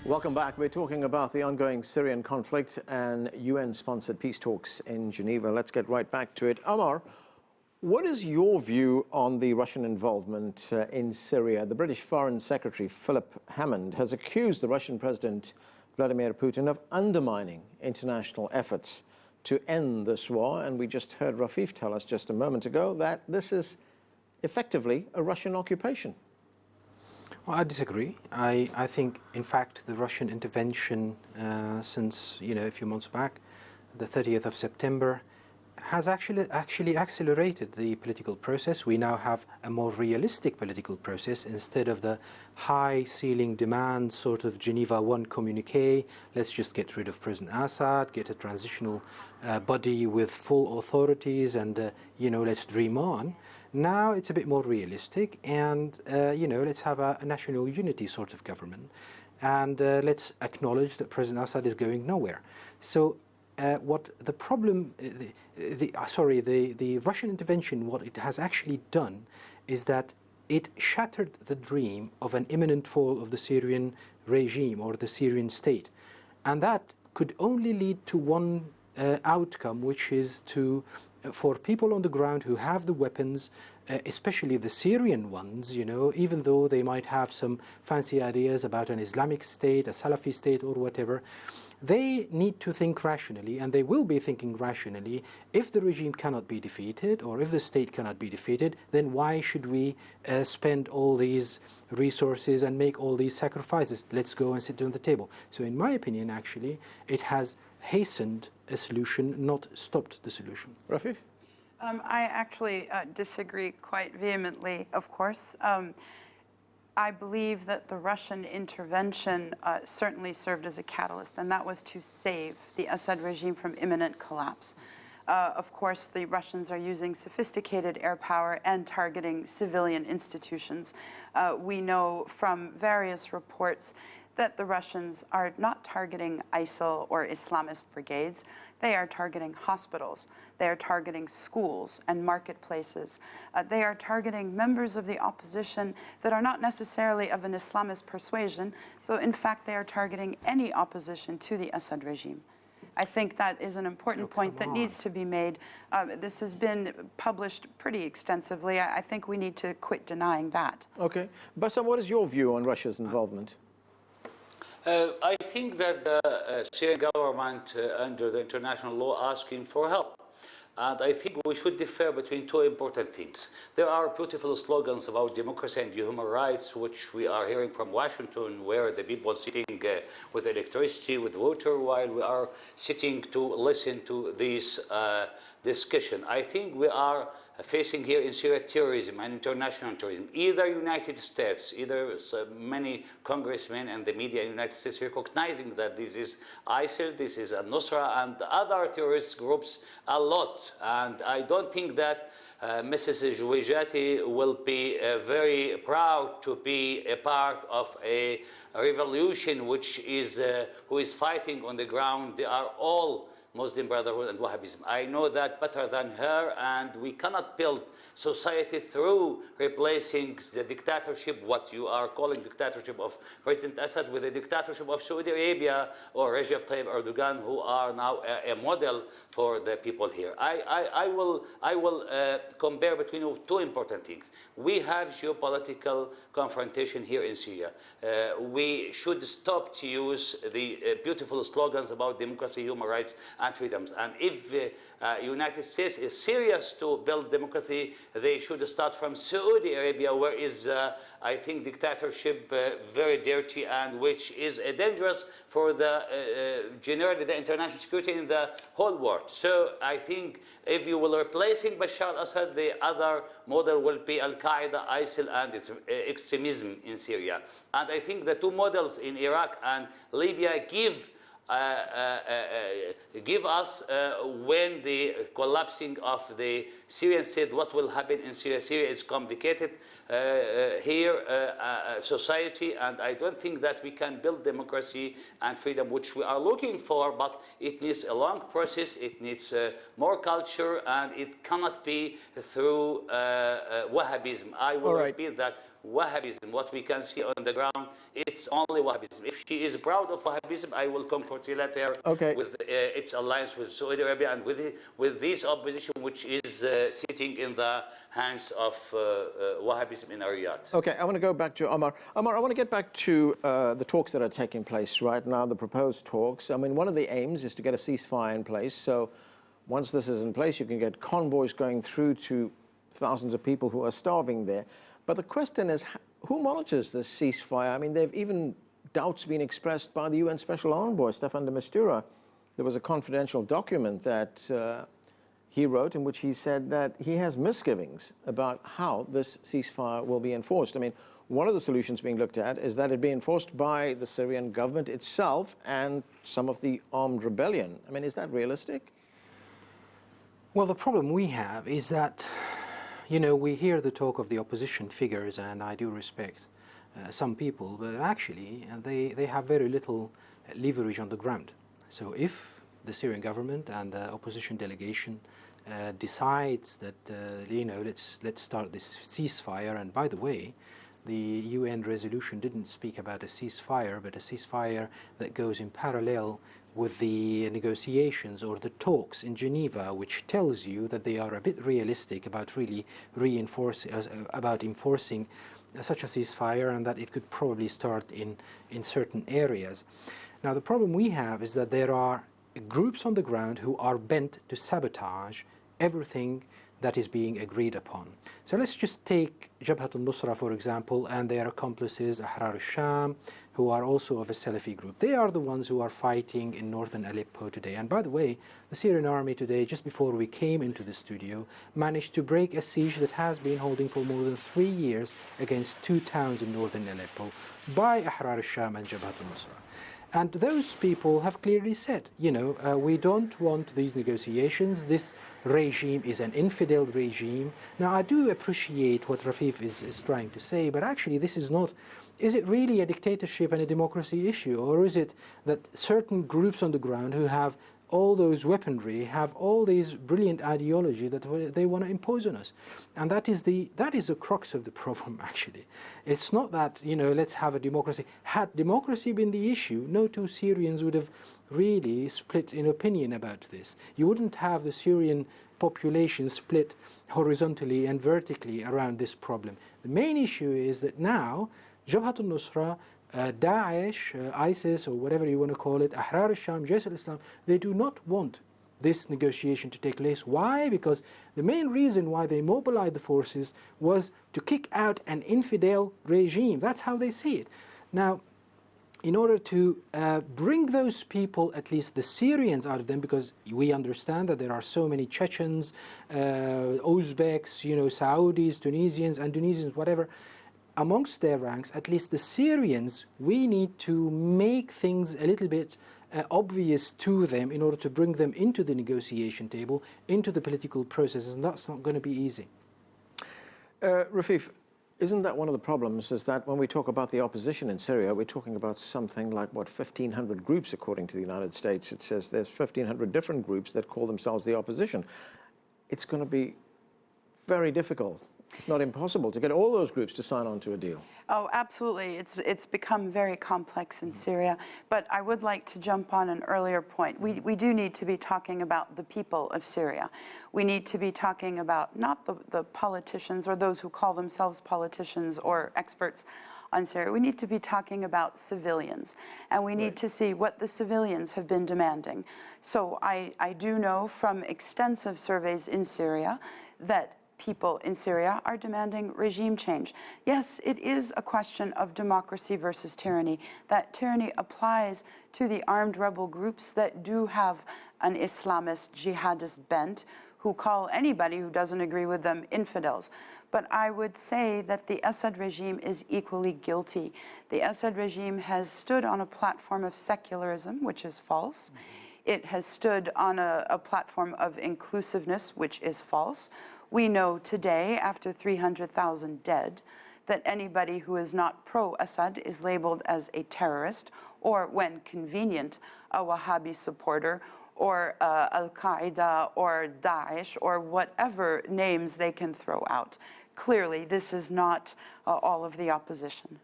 Welcome back. We're talking about the ongoing Syrian conflict and UN-sponsored peace talks in Geneva. Let's get right back to it. Ammar, what is your view on the Russian involvement in Syria? The British Foreign Secretary, Philip Hammond, has accused the Russian President, Vladimir Putin, of undermining international efforts to end this war. And we just heard Rafif tell us just a moment ago that this is effectively a Russian occupation. Well, I disagree. I think, in fact, the Russian intervention since, a few months back, the 30th of September, has actually accelerated the political process. We now have a more realistic political process instead of the high-ceiling demand sort of Geneva 1 communique. Let's just get rid of President Assad, get a transitional body with full authorities, and, let's dream on. Now it's a bit more realistic, and let's have a national unity sort of government, and let's acknowledge that President Assad is going nowhere. So what the problem, the Russian intervention, what it has actually done is that it shattered the dream of an imminent fall of the Syrian regime or the Syrian state, and that could only lead to one outcome, which is for people on the ground who have the weapons, especially the Syrian ones, even though they might have some fancy ideas about an Islamic state, a Salafi state, or whatever, they need to think rationally, and they will be thinking rationally. If the regime cannot be defeated, or if the state cannot be defeated, then why should we spend all these resources and make all these sacrifices? Let's go and sit down at the table. So in my opinion, actually, it has hastened a solution, not stopped the solution. Rafif? I actually disagree quite vehemently, of course. I believe that the Russian intervention certainly served as a catalyst, and that was to save the Assad regime from imminent collapse. Of course, the Russians are using sophisticated air power and targeting civilian institutions. We know from various reports that the Russians are not targeting ISIL or Islamist brigades. They are targeting hospitals. They are targeting schools and marketplaces. They are targeting members of the opposition that are not necessarily of an Islamist persuasion. So in fact, they are targeting any opposition to the Assad regime. I think that is an important point that needs to be made. This has been published pretty extensively. I think we need to quit denying that. Okay. Bassam, what is your view on Russia's involvement? I think that the Syrian government, under the international law, asking for help. And I think we should differ between two important things. There are beautiful slogans about democracy and human rights, which we are hearing from Washington, where the people sitting with electricity, with water, while we are sitting to listen to this discussion. I think we are facing here in Syria terrorism and international terrorism. Either United States, either many congressmen and the media in the United States recognizing that this is ISIL, this is Nusra, and other terrorist groups a lot. And I don't think that Mrs. Jouejati will be very proud to be a part of a revolution which is who is fighting on the ground. They are all Muslim Brotherhood and Wahhabism. I know that better than her, and we cannot build society through replacing the dictatorship, what you are calling dictatorship of President Assad, with the dictatorship of Saudi Arabia or Recep Tayyip Erdogan, who are now a model for the people here. I will compare between two important things. We have geopolitical confrontation here in Syria. We should stop to use the beautiful slogans about democracy, human rights, and freedoms. And if United States is serious to build democracy, they should start from Saudi Arabia, where is, I think, dictatorship very dirty, and which is dangerous for the generally the international security in the whole world. So I think if you will replacing Bashar al-Assad, the other model will be Al-Qaeda, ISIL, and its extremism in Syria. And I think the two models in Iraq and Libya give us when the collapsing of the Syrian state, what will happen in Syria. Syria is complicated society, and I don't think that we can build democracy and freedom, which we are looking for, but it needs a long process, it needs more culture, and it cannot be through Wahhabism. I will repeat that Wahhabism. What we can see on the ground, it's only Wahhabism. If she is proud of Wahhabism, I will congratulate her Okay. with its alliance with Saudi Arabia and with this opposition which is sitting in the hands of Wahhabism in Riyadh. Okay, I want to go back to Ammar. Ammar, I want to get back to the talks that are taking place right now, the proposed talks. I mean, one of the aims is to get a ceasefire in place. So once this is in place, you can get convoys going through to thousands of people who are starving there. But the question is, who monitors this ceasefire? I mean, there have even doubts been expressed by the UN Special Envoy, Staffan de Mistura. There was a confidential document that he wrote in which he said that he has misgivings about how this ceasefire will be enforced. I mean, one of the solutions being looked at is that it be enforced by the Syrian government itself and some of the armed rebellion. I mean, is that realistic? Well, the problem we have is that, you know, we hear the talk of the opposition figures, and I do respect some people, but actually they have very little leverage on the ground. So if the Syrian government and the opposition delegation decides that, you know, let's start this ceasefire, and by the way, the UN resolution didn't speak about a ceasefire, but a ceasefire that goes in parallel with the negotiations or the talks in Geneva, which tells you that they are a bit realistic about really enforcing such a ceasefire, and that it could probably start in certain areas. Now, the problem we have is that there are groups on the ground who are bent to sabotage everything that is being agreed upon. So let's just take Jabhat al-Nusra, for example, and their accomplices, Ahrar al-Sham, who are also of a Salafi group. They are the ones who are fighting in northern Aleppo today. And by the way, the Syrian army today, just before we came into the studio, managed to break a siege that has been holding for more than 3 years against 2 towns in northern Aleppo by Ahrar al-Sham and Jabhat al-Nusra. And those people have clearly said, you know, we don't want these negotiations. This regime is an infidel regime. Now, I do appreciate what Rafif is trying to say, but actually this is not, is it really a dictatorship and a democracy issue? Or is it that certain groups on the ground who have all those weaponry, have all these brilliant ideology that they want to impose on us? And that is the crux of the problem, actually. It's not that, you know, let's have a democracy. Had democracy been the issue, no two Syrians would have really split in opinion about this. You wouldn't have the Syrian population split horizontally and vertically around this problem. The main issue is that now Jabhat al-Nusra, Daesh, ISIS, or whatever you want to call it, Ahrar al-Sham, Jais al-Islam, they do not want this negotiation to take place. Why? Because the main reason why they mobilized the forces was to kick out an infidel regime. That's how they see it. Now, in order to bring those people, at least the Syrians, out of them, because we understand that there are so many Chechens, Uzbeks, you know, Saudis, Tunisians, Indonesians, whatever, amongst their ranks, at least the Syrians, we need to make things a little bit obvious to them in order to bring them into the negotiation table, into the political processes, and that's not going to be easy. Rafif, isn't that one of the problems, is that when we talk about the opposition in Syria, we're talking about something like, what, 1,500 groups, according to the United States. It says there's 1,500 different groups that call themselves the opposition. It's going to be very difficult, if not impossible, to get all those groups to sign on to a deal. Oh, absolutely. It's become very complex in Syria. But I would like to jump on an earlier point. We do need to be talking about the people of Syria. We need to be talking about not the politicians or those who call themselves politicians or experts on Syria. We need to be talking about civilians. And we need to see what the civilians have been demanding. So I do know from extensive surveys in Syria that people in Syria are demanding regime change. Yes, it is a question of democracy versus tyranny. That tyranny applies to the armed rebel groups that do have an Islamist, jihadist bent, who call anybody who doesn't agree with them infidels. But I would say that the Assad regime is equally guilty. The Assad regime has stood on a platform of secularism, which is false. It has stood on a platform of inclusiveness, which is false. We know today, after 300,000 dead, that anybody who is not pro-Assad is labeled as a terrorist, or when convenient, a Wahhabi supporter, or Al-Qaeda, or Daesh, or whatever names they can throw out. clearly this is not all of the opposition.